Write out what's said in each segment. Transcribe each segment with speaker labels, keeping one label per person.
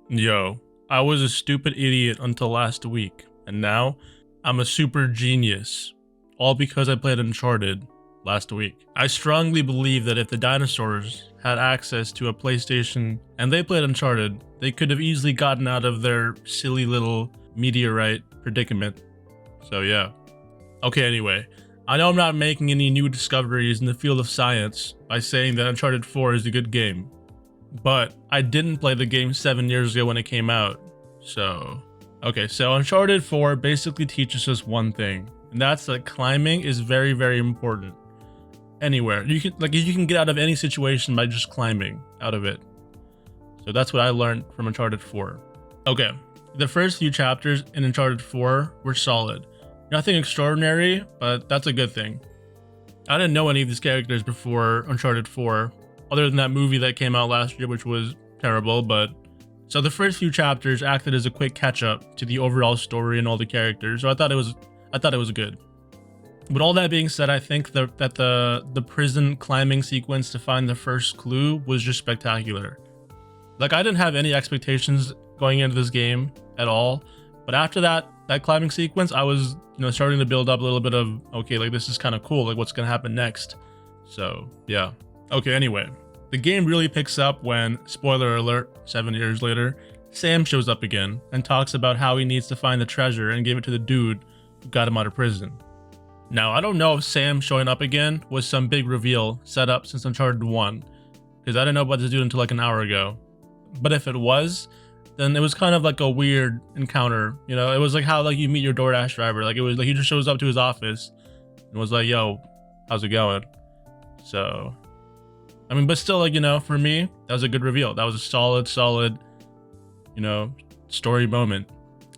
Speaker 1: Yo, I was a stupid idiot until last week, and now I'm a super genius. All because I played Uncharted last week. I strongly believe that if the dinosaurs had access to a PlayStation and they played Uncharted, they could have easily gotten out of their silly little meteorite predicament. So yeah. Okay, anyway. I know I'm not making any new discoveries in the field of science by saying that Uncharted 4 is a good game, but I didn't play the game 7 years ago when it came out. So Uncharted 4 basically teaches us one thing, and that's that climbing is very, very important. Anywhere. You can get out of any situation by just climbing out of it. So that's what I learned from Uncharted 4. Okay, the first few chapters in Uncharted 4 were solid. Nothing extraordinary, but that's a good thing. I didn't know any of these characters before Uncharted 4, other than that movie that came out last year, which was terrible, but... So the first few chapters acted as a quick catch-up to the overall story and all the characters, so I thought it was good. With all that being said, I think that the prison climbing sequence to find the first clue was just spectacular. Like, I didn't have any expectations going into this game at all, but after that climbing sequence, I was, starting to build up a little bit of, okay, like, this is kind of cool, like, what's gonna happen next? So, yeah. Okay, anyway, the game really picks up when, spoiler alert, 7 years later, Sam shows up again and talks about how he needs to find the treasure and give it to the dude who got him out of prison. Now, I don't know if Sam showing up again was some big reveal set up since Uncharted 1, because I didn't know about this dude until like an hour ago. But if it was, then it was kind of like a weird encounter, It was like how like you meet your DoorDash driver, like it was like he just shows up to his office and was like, "Yo, how's it going?" So, I mean, but still, like, for me, that was a good reveal. That was a solid, story moment.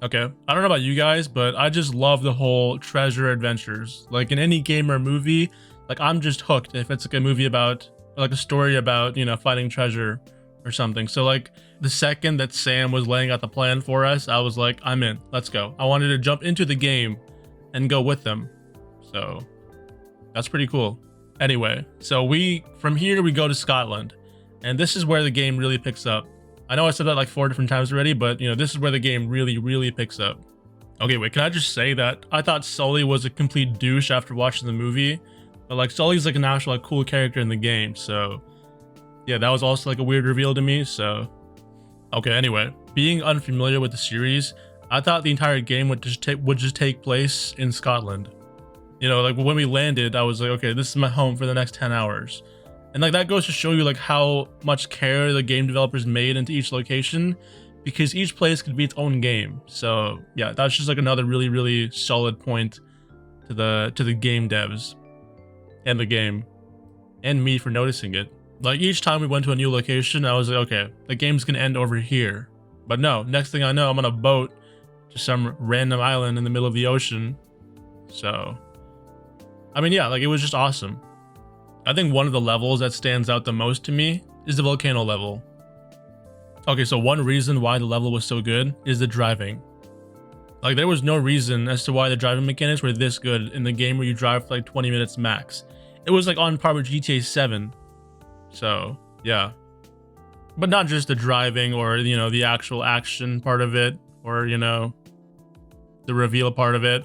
Speaker 1: Okay, I don't know about you guys, but I just love the whole treasure adventures. Like in any game or movie, like I'm just hooked if it's like a movie about, like a story about, finding treasure or something. So like the second that Sam was laying out the plan for us, I was like, I'm in, let's go. I wanted to jump into the game and go with them. So that's pretty cool. Anyway, so from here we go to Scotland, and this is where the game really picks up. I know I said that like 4 different times already, but this is where the game really, really picks up. Okay, wait, can I just say that I thought Sully was a complete douche after watching the movie, but like Sully's like an actual like cool character in the game, so yeah, that was also like a weird reveal to me. So okay, anyway, being unfamiliar with the series, I thought the entire game would just take place in Scotland. Like when we landed, I was like, okay, this is my home for the next 10 hours. And like that goes to show you like how much care the game developers made into each location, because each place could be its own game. So yeah, that's just like another really, really solid point to the game devs and the game and me for noticing it. Like each time we went to a new location, I was like, okay, the game's gonna end over here. But no, next thing I know, I'm on a boat to some random island in the middle of the ocean. So, I mean, yeah, like it was just awesome. I think one of the levels that stands out the most to me is the volcano level. Okay, so one reason why the level was so good is the driving. Like there was no reason as to why the driving mechanics were this good in the game where you drive for like 20 minutes max. It was like on par with GTA 7. So, yeah. But not just the driving or, the actual action part of it or, the reveal part of it,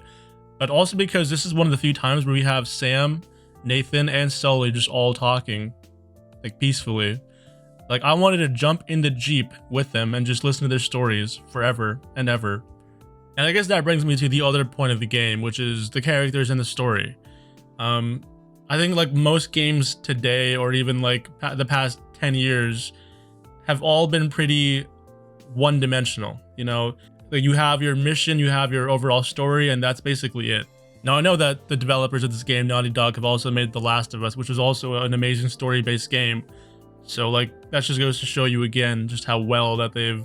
Speaker 1: but also because this is one of the few times where we have Sam, Nathan, and Sully just all talking, like peacefully. Like I wanted to jump in the Jeep with them and just listen to their stories forever and ever. And I guess that brings me to the other point of the game, which is the characters and the story. I think like most games today, or even like the past 10 years, have all been pretty one-dimensional. Like you have your mission, you have your overall story, and that's basically it. Now, I know that the developers of this game, Naughty Dog, have also made The Last of Us, which was also an amazing story-based game. So, like, that just goes to show you again just how well that they've,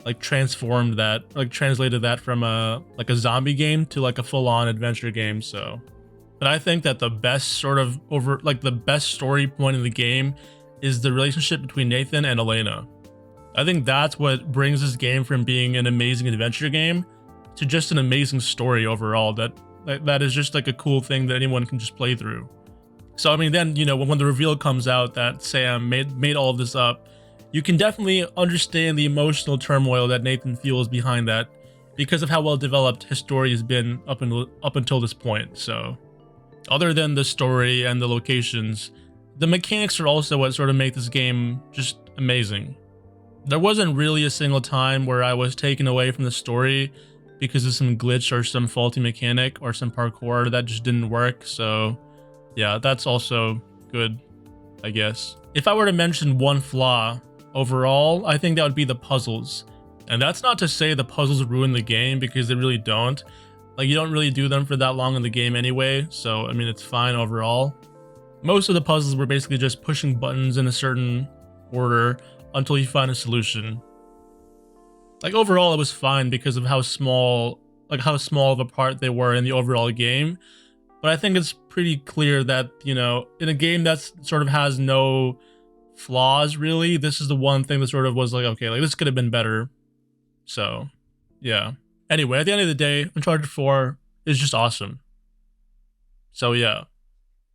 Speaker 1: like, transformed that, like, translated that from a zombie game to, like, a full-on adventure game, so. But I think that the best the best story point in the game is the relationship between Nathan and Elena. I think that's what brings this game from being an amazing adventure game to just an amazing story overall that is just like a cool thing that anyone can just play through. So I mean, then when the reveal comes out that Sam made all of this up, you can definitely understand the emotional turmoil that Nathan feels behind that because of how well developed his story has been up until this point. So other than the story and the locations, the mechanics are also what sort of make this game just amazing. There wasn't really a single time where I was taken away from the story because of some glitch or some faulty mechanic or some parkour that just didn't work. So yeah, that's also good, I guess. If I were to mention one flaw overall, I think that would be the puzzles. And that's not to say the puzzles ruin the game, because they really don't. Like, you don't really do them for that long in the game anyway, so I mean, it's fine overall. Most of the puzzles were basically just pushing buttons in a certain order until you find a solution. Like, overall it was fine because of how small of a part they were in the overall game. But I think it's pretty clear that, you know, in a game that sort of has no flaws really, this is the one thing that sort of was like, okay, like this could have been better. So yeah. Anyway, at the end of the day, Uncharted 4 is just awesome. So yeah.